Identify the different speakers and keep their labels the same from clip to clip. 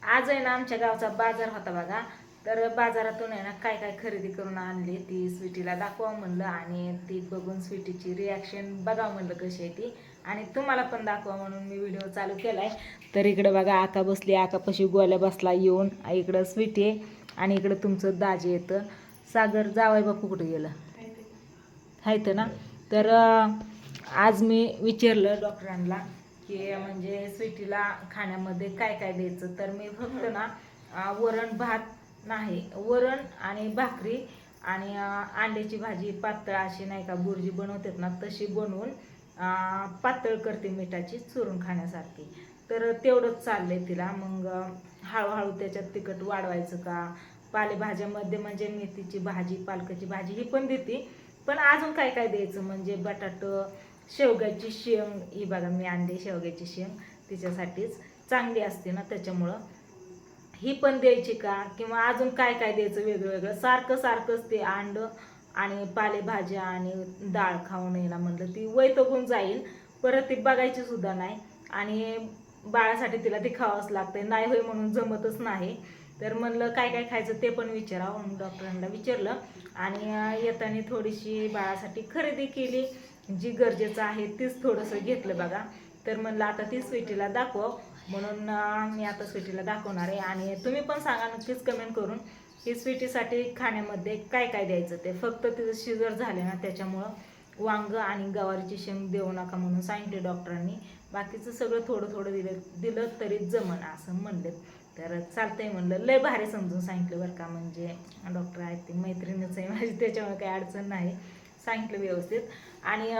Speaker 1: आज आहे ना आमच्या गावचा बाजार होता बघा. तर बाजारातून आहे ना काय काय खरेदी करून आणली ती स्वीटीला दाखवा म्हणलं आणि ती बघून स्वीटीची रिॲक्शन बघा म्हणलं कशी आहे ती आणि तुम्हाला पण दाखवा म्हणून मी व्हिडिओ चालू केलाय. तर इकडं बघा आका बसली, आकापाशी गोल्या बसला येऊन, इकडं स्वीटी आहे आणि इकडं तुमचं दाजी येतं. सागर जावई बापू कुठे गेलं हायत ना. तर आज मी विचारलं डॉक्टरांना की म्हणजे स्वीटीला खाण्यामध्ये काय काय द्यायचं. तर मी फक्त ना वरण भात नाही, वरण आणि भाकरी आणि अंड्याची भाजी पातळ अशी नाही का बुर्जी बनवतात ना तशी बनवून पातळ करते मिठाची चुरून खाण्यासारखी. तर तेवढंच चाललंय तिला. मग हळूहळू त्याच्यात तिखट वाढवायचं का. पालेभाज्यामध्ये म्हणजे मेथीची भाजी, पालकाची भाजी ही पण देते. पण अजून काय काय द्यायचं म्हणजे बटाटं, शेवग्याची शेंग ही बघा मी आणली शेवग्याची शेंग तिच्यासाठीच चांगली असते ना त्याच्यामुळं ही पण द्यायची का. किंवा अजून काय काय द्यायचं वेगळं वेगळं. सारखं सारखंच ते अंड आणि पालेभाज्या आणि डाळ खाऊन येईना म्हणलं ती वैतागून जाईल, परत ती बघायची सुद्धा नाही. आणि बाळासाठी तिला ते खावंच लागतं, नाही होय म्हणून जमतच नाही. तर म्हणलं काय काय खायचं ते पण विचारावं म्हणून डॉक्टरांना विचारलं आणि येताना थोडीशी बाळासाठी खरेदी केली, जी गरजेचं आहे तीच थोडंसं घेतलं बघा. तर म्हणलं आता ती स्वीटीला दाखव म्हणून मी आता स्वीटीला दाखवणार आहे. आणि तुम्ही पण सांगा नक्कीच कमेंट करून की स्वीटीसाठी खाण्यामध्ये काय काय द्यायचं. ते फक्त तिचं शिजर झाले ना त्याच्यामुळं वांग आणि गवारीची शेंग देऊ नका म्हणून सांगितले डॉक्टरांनी. बाकीचं सगळं थोडं थोडं दिलं तरी जमन असं म्हणलेत. तर चालतंय म्हणलं. लय भारी समजून सांगितलं बरं का. म्हणजे डॉक्टर आहेत ते मैत्रिणीच आहे माझी, त्याच्यामुळे काही अडचण नाही, सांगितलं व्यवस्थित. आणि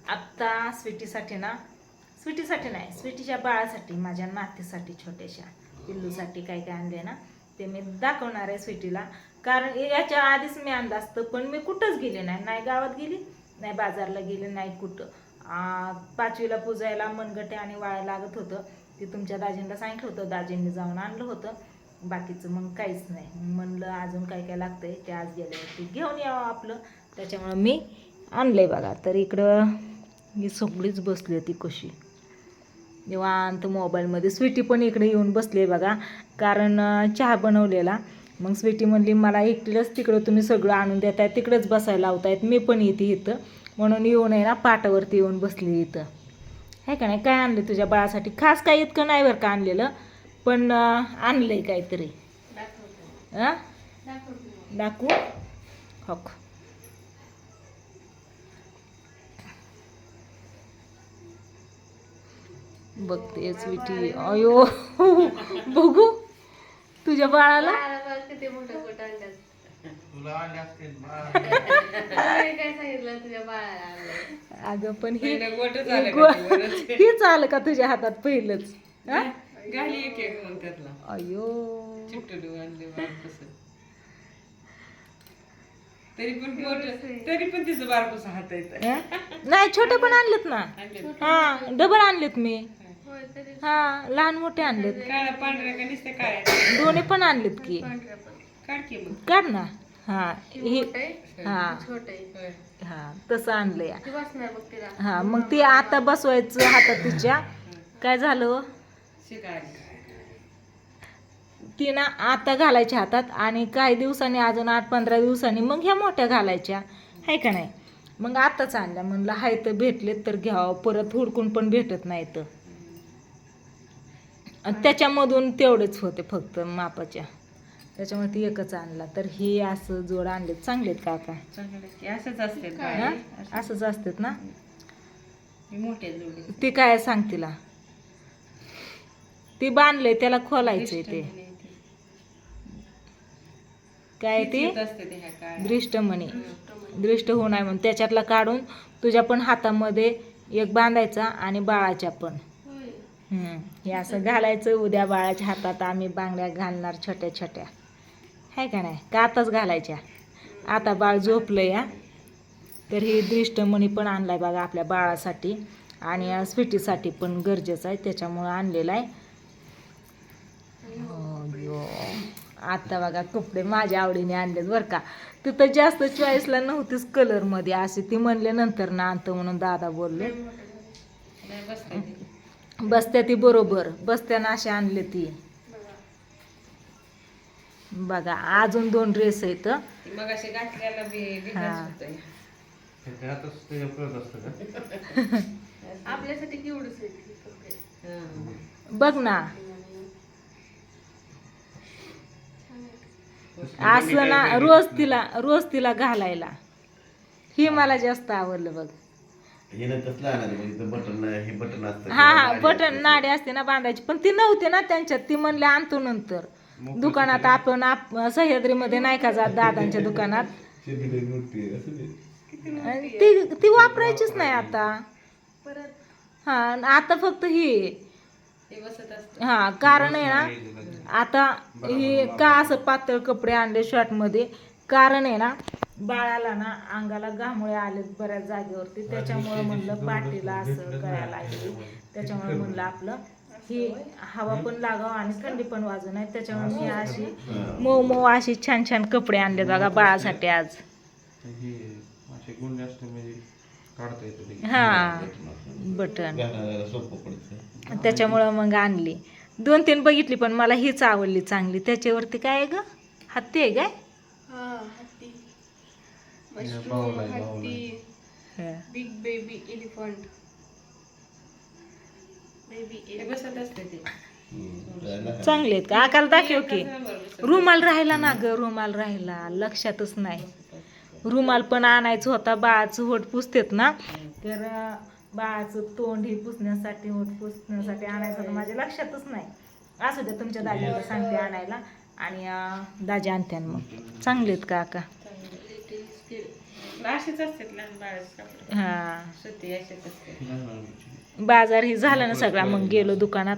Speaker 1: आत्ता स्वीटीसाठी नाही, स्वीटीच्या बाळासाठी, माझ्या नातीसाठी, छोट्याशा पिल्लूसाठी काय काय आणले ना ते मी दाखवणार आहे स्वीटीला. कारण याच्या आधीच मी आणलं असतं पण मी कुठंच गेले नाही, नाही गावात गेली, नाही बाजारला गेले, नाही कुठं. 5वीला पुजायला मनगटे आणि वाळा लागत होतं, ते तुमच्या दाजींना सांगितलं होतं, दाजींनी जाऊन आणलं होतं. बाकीचं मग काहीच नाही. म्हणलं अजून काय काय लागतंय ते आज गेल्यावरती घेऊन यावं आपलं, त्याच्यामुळं मी आणलंय बघा. तर इकडं ही सगळीच बसली होती कशी निवांत मोबाईलमध्ये. स्वीटी पण इकडे येऊन बसली आहे बघा, कारण चहा बनवलेला. मग स्वीटी म्हणली मला एकटीलाच तिकडं तुम्ही सगळं आणून देताय, तिकडंच बसायला लावतायत, मी पण येते इथं म्हणून येऊन आहे ना पाटावरती येऊन बसली इथं. आहे का नाही. काय आणलं तुझ्या बाळासाठी खास काय इतकं नाही बरं का आणलेलं, पण आणलंय काहीतरी. दाखवू हो बघते स्वीटी. अयो बघू तुझ्या बाळाला.
Speaker 2: किती मोठं पोट आणलं. तुझ्या बाळाला
Speaker 1: अगं पण हेच आलं का तुझ्या हातात पहिलंच. अयो
Speaker 3: तरी पण तिचं बारकोस हात येत
Speaker 1: नाही, छोटे पण आणलेत ना. हा डबल आणलेत मी. हा लहान मोठे आणलेत,
Speaker 3: काळ्या पांढऱ्या का नुसते काळ्या
Speaker 1: दोन्ही पण आणलेत की.
Speaker 3: काढ की मग.
Speaker 1: काढ ना. हा हे हा
Speaker 2: छोटे
Speaker 1: हा तसं आणलंय.
Speaker 2: बसणार बघ तिला.
Speaker 1: हा मग ते आता बसवायचं हातात तिच्या. काय झालं
Speaker 3: शिकायला
Speaker 1: ती ना आता घालायच्या हातात आणि काही दिवसांनी अजून 8-15 दिवसांनी मग ह्या मोठ्या घालायच्या, आहे का नाही. मग आताच आणल्या म्हणलं हाय तर भेटलेत तर घ्यावं, परत हुडकून पण भेटत नाही तर. त्याच्यामधून तेवढेच होते फक्त मापाच्या, त्याच्यामुळे ती एकच आणला. तर हे असं जोड आणलेत, चांगलेत काका.
Speaker 3: असंच असते
Speaker 1: असंच असतात ना.
Speaker 3: मोठ्या जोडी
Speaker 1: ती काय सांग तिला, ती बांधलंय त्याला खोलायचंय ते काय ते दृष्टमणी. दृष्ट होऊ नये म्हणून त्याच्यातला काढून तुझ्या पण हातामध्ये एक बांधायचा आणि बाळाच्या पण. हे असं घालायचं. उद्या बाळाच्या हातात आम्ही बांगड्या घालणार छोट्या छोट्या, आहे का नाही. का आताच घालायच्या, आता बाळ झोपलं या. तर ही दृष्टमणी पण आणलाय बघा आपल्या बाळासाठी आणि स्वीटीसाठी पण गरजेचं आहे, त्याच्यामुळं आणलेलं आहे. आता बघा कपडे माझ्या आवडीने आणलेत बरं का. तिथं जास्त चॉईसला नव्हतीच कलरमध्ये, असे ती म्हणले नंतर ना आणतो म्हणून दादा बोलले. बसत्या ती बरोबर बसत्यानं अशी आणले ती
Speaker 2: बघा.
Speaker 1: बघा. अजून 2 ड्रेस आहेत.
Speaker 3: मग असे घातल्याला
Speaker 1: हा.
Speaker 3: होतंय.
Speaker 2: आपल्यासाठी केवढंच आहे ते कपडे.
Speaker 3: हा.
Speaker 1: बघ ना
Speaker 2: छान आहे.
Speaker 1: असं ना रोज तिला घालायला ही मला जास्त आवडलं बघ. हा बटन नाडे असते ना बांधायची पण ती नव्हती ना त्यांच्यात. ती म्हणले आणतो नंतर दुकानात. आपण सह्याद्रीमध्ये नाही का जात दादांच्या दुकानात. आणि ती वापरायचीच नाही आता.
Speaker 2: परत
Speaker 1: हा आता फक्त ही
Speaker 3: ते बसत असतं.
Speaker 1: हा कारण आहे ना आता हे का असं पातळ कपडे आणले शॉर्ट मध्ये. कारण आहे ना बाळाला ना अंगाला घामोळे आलेत बऱ्याच जागेवरती. त्याच्यामुळे म्हणलं पाठीला असं करायला लागली. त्याच्यामुळे म्हणलं आपलं ही हवा पण लागावं आणि थंडी पण वाजू नये. त्याच्यामुळे मी अशी मऊ मऊ अशी छान छान कपडे आणले बघा बाळासाठी आज. हा बटन त्याच्यामुळं मग आणली. 2-3 बघितली पण मला हीच आवडली चांगली. त्याच्यावरती काय आहे ग हत्ती आहे काय.
Speaker 2: हा हत्ती मशरूम हत्ती बिग बेबी एलिफंट बेबी
Speaker 3: ते बसत असते ते.
Speaker 1: चांगले आहेत का आकाला दाखव की. रुमाल राहिला ना ग रुमाल राहिला लक्षातच नाही. रुमाल पण आणायचं होता. बाळाचं होट पुसतेत ना तर बाळाचं तोंड ही पुसण्यासाठी होट पुसण्यासाठी आणायचं होतं माझ्या लक्षातच नाही. असू द्या तुमच्या दाजीला सांगते आणायला आणि दाजी आणते. मग चांगले आहेत का आका.
Speaker 3: असेच असतात लहान बाळाचे कपडे.
Speaker 1: हा
Speaker 3: सुती असेच असते.
Speaker 1: बाजार ही झाला ना सगळा. मग गेलो दुकानात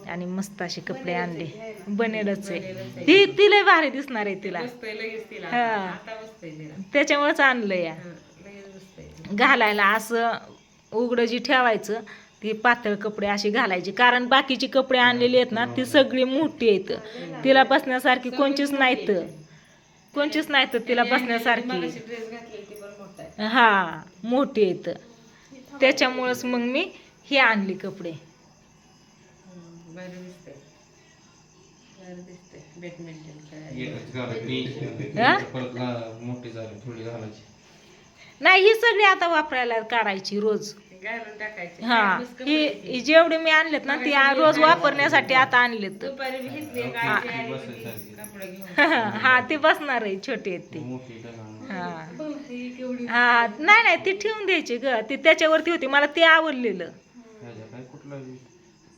Speaker 1: आणि मस्त असे कपडे आणले. बनेलच आहे ती लय भारी दिसणार आहे तिला.
Speaker 3: बसतंय लगेच तिला.
Speaker 1: हा.
Speaker 3: आता बसतंय तिला.
Speaker 1: त्याच्यामुळेच आणलं या
Speaker 3: हा, लगेच बसतंय.
Speaker 1: घालायला. असं उघडं जी ठेवायचं ती पातळ कपडे अशी घालायची. कारण बाकीची कपडे आणलेली आहेत ना ती सगळी मोठी आहेत. तिला बसण्यासारखी कोणचीच नाहीत. कोणचीच नाहीत तिला बसण्यासारखी.
Speaker 3: मगाशी ड्रेस घातलेली ती पण मोठा आहे.
Speaker 1: हा मोठी आहेत. त्याच्यामुळंच मग मी ही आणली कपडे.
Speaker 3: भारी दिसतंय. भारी दिसतंय. बॅडमिंटन खेळायला.
Speaker 1: हा?
Speaker 4: मोठी झाली थोडी घालायची.
Speaker 1: नाही ही सगळी आता वापरायला काढायची रोज.
Speaker 3: घालून टाकायचे.
Speaker 1: हा
Speaker 3: बस कपडे ते.
Speaker 1: ही जेवढी मी आणलेत ना ती रोज वापरण्यासाठी आता आणलेत.
Speaker 3: दुपारी मी घेतली एक आईची आणि ती कपडे घेऊन.
Speaker 1: हा ती बसणार आहे छोटी आहेत ती.
Speaker 4: मोठी ढगाळ.
Speaker 1: हा
Speaker 2: बघ ही केवढी
Speaker 1: हा नाही ती ठेवून द्यायची ग. ती त्याच्यावरती होती मला ते आवडलेलं.
Speaker 4: ह्याच्या काय कुठला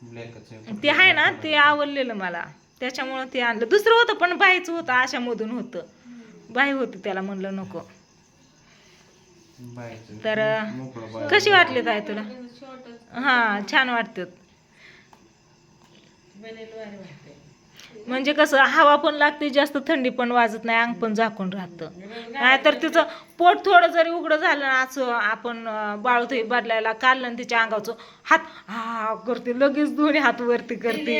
Speaker 4: ब्लॅकच
Speaker 1: ते आहे ना ते आवडलेलं मला. त्याच्यामुळं ते आणलं. दुसरं होतं पण बाईचं होतं आशामधून होतं. बाई होती त्याला म्हणलं नको.
Speaker 4: बायचं
Speaker 1: तर
Speaker 4: मोकळं बाय.
Speaker 1: कशी वाटली ताई तुला.
Speaker 2: शॉर्टच
Speaker 1: हा छान वाटतात.
Speaker 3: बनेल भारी वाटते.
Speaker 1: म्हणजे कसं हवा पण लागते जास्त थंडी पण वाजत नाही. अंग पण झाकून राहतं. नाहीतर तिचं पोट थोडं जरी उघडं झालं ना असं आपण बाळूतही बदलायला काढलं आणि तिच्या अंगाचं हात हा करते लगेच दोन्ही हात वरती करते.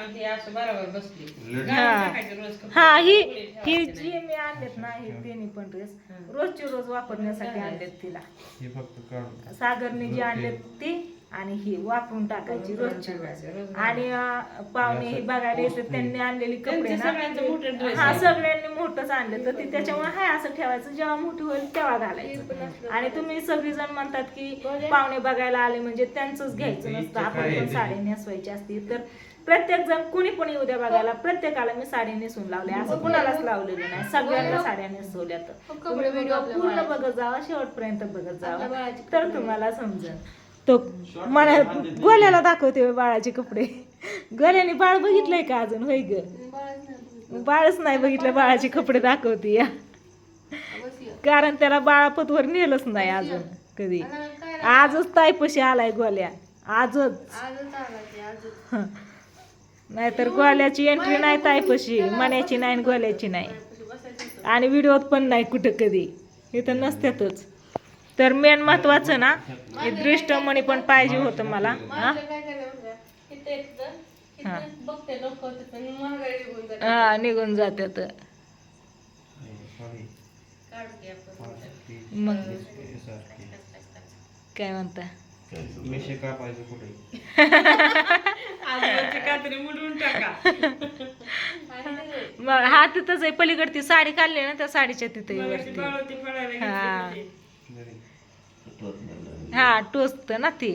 Speaker 3: हे असं बरोबर बसली.
Speaker 4: हा.
Speaker 3: घालून टाकायचे रोज कपडे.
Speaker 1: हा ही
Speaker 3: ठेवायचे
Speaker 1: ही
Speaker 3: नाही.
Speaker 1: जी मी आणलेत ना ही तिन्ही पण ड्रेस रोजची रोज वापरण्यासाठी आणलेत तिला.
Speaker 4: हे फक्त काढून
Speaker 1: सागरने जी आणलेत ती आणि ही वापरून टाकायची रोजची रोज. आणि पाहुणे ही बघायला येते त्यांनी आणलेली कपडे
Speaker 3: त्यांचे
Speaker 1: ना
Speaker 3: सगळ्यांचे मोठे ड्रेस
Speaker 1: हा
Speaker 3: आहेत.
Speaker 1: सगळ्यांनी मोठंच आणलं तर ती त्याच्यामुळे हाय असं ठेवायचं. जेव्हा मोठी होईल तेव्हा घालायचं. आणि तुम्ही सगळीजण म्हणतात की पाहुणे बघायला आले म्हणजे त्यांचंच घ्यायचं नसतं. आपण पण साडी नेसवायची असती. तर प्रत्येक जण कुणी पण येऊ द्या बघायला प्रत्येकाला मी साडी नेसून लावली. असं कुणालाच लावलेलं नाही. सगळ्यांना साड्या नेसवल्यात. तुम्ही व्हिडिओ पूर्ण बघत जावा शेवटपर्यंत बघत जावा तर तुम्हाला समजेल. तो मला गोल्याला दाखवते बाळाचे कपडे. गोल्याने बाळ बघितलंय का अजून होय ग. बाळच नाही बघितलं बाळाचे कपडे दाखवते या. कारण त्याला बाळापतवर नेलंच नाही अजून कधी. आजच ताईपशी आलाय गोल्या आजच.
Speaker 2: आजच आला ते आजच.
Speaker 1: नाहीतर गोल्याची एंट्री नाही ताईपशी. मण्याची नाही आणि गोल्याची नाही. आणि व्हिडिओत पण नाही कुठं कधी. इथं नसत्यातच. तर मेन महत्वाचं ना हे दृष्टमणी पण पाहिजे होतं मला. हा
Speaker 2: माझं काय करायचं माहिती आहे? इथं एकदा, इथं बघते लोक आणि महागाई निघून जाते.
Speaker 1: हा निघून जात्यात.
Speaker 4: सॉरी
Speaker 2: काढते आपण.
Speaker 1: मग काय म्हणता
Speaker 4: मिशे कापायचं कुठे
Speaker 3: आजूबाजूची कात्री मुडून टाका.
Speaker 1: मग हा तिथंच आहे पलीकडे ती साडी काढली ना त्या साडीच्या तिथे
Speaker 3: मगाशी
Speaker 1: वरती
Speaker 3: बाळवती फळायला
Speaker 1: हा.
Speaker 3: घेतली
Speaker 4: घरी
Speaker 1: हा टोचत ना ती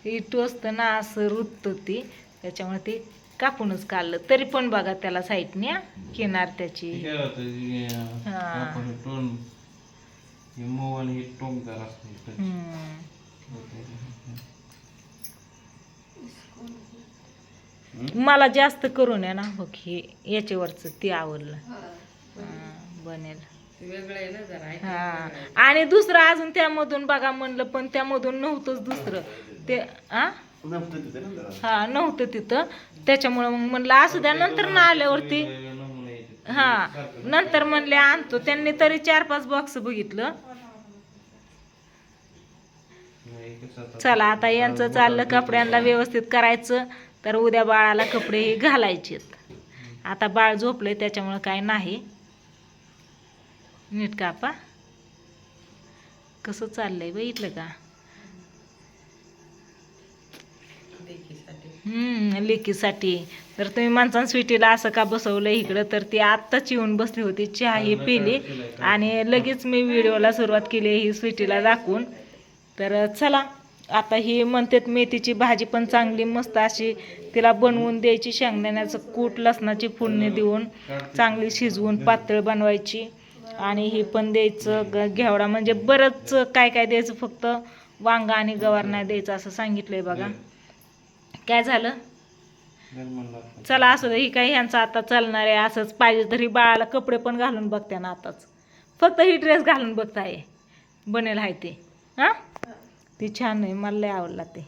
Speaker 1: ही टोचत ना असं रुतत ती त्याच्यामुळे ते कापूनच काढलं तरी पण बघा त्याला साईडने किनार त्याची
Speaker 4: हे काय होतं
Speaker 1: हा.
Speaker 4: आपण टोन हे मऊ आणि हे टोकदार असते
Speaker 1: हम्म. मला जास्त करून आहे ना हो हे याच्यावरच ती आवडलं हा, बनेल
Speaker 3: ते वेगळं आहे ना जरा ऐकायला
Speaker 1: हा
Speaker 3: वेगळं आहे.
Speaker 1: आणि दुसरं अजून त्यामधून बघा म्हणलं पण त्यामधून नव्हतंच दुसरं ते हा नव्हतं तिथं त्याच्यामुळं मग म्हणलं असू द्या नंतर ना आल्यावरती हा नंतर म्हणले आणतो त्यांनी तरी 4-5 बॉक्स बघितलं चला आता यांचं चाललं कपड्यांना व्यवस्थित करायचं तर उद्या बाळाला कपडे हे घालायचेत आता बाळ झोपलंय त्याच्यामुळं काय नाही नीट कापा कसं चाललंय बघितलं का
Speaker 3: लेकीसाठी.
Speaker 1: लेकीसाठी तर तुम्ही माणसां स्वीटीला असं का बसवलं इकडं तर ती आत्ताच येऊन बसली होती चहा ही पिली आणि लगेच मी व्हिडिओला सुरुवात केली ही स्वीटीला दाखवून तर चला आता ही म्हणतात मेथीची भाजी पण चांगली मस्त अशी तिला बनवून द्यायची शेंगदाण्याचं कूट लसणाची फोडणी देऊन चांगली शिजवून पातळ बनवायची आणि ही पण द्यायचं घेवडा म्हणजे बरंच काय काय द्यायचं फक्त वांगा आणि गवार नाही द्यायचं असं सांगितलंय बघा काय झालं चला असू दे ही काही ह्यांचं आता चालणार आहे असंच पाहिजे तरी बाळाला कपडे पण घालून बघते ना आताच फक्त ही ड्रेस घालून बघताय बनेल आहे ते हां ती छान आहे मला लय आवडला ते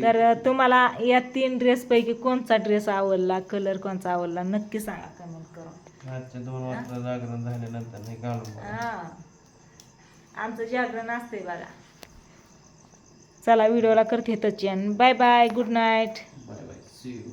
Speaker 1: तर तुम्हाला या 3 ड्रेसपैकी कोणता ड्रेस आवडला कलर कोणता आवडला नक्की सांगा कमेंट करून
Speaker 4: रातच्या 2 वाजता जागरण झाल्यानंतर हे घालून बघा.
Speaker 1: हां आमचं जागरण असतंय बघा चला व्हिडिओला करते touch bye bye good night
Speaker 4: bye bye see you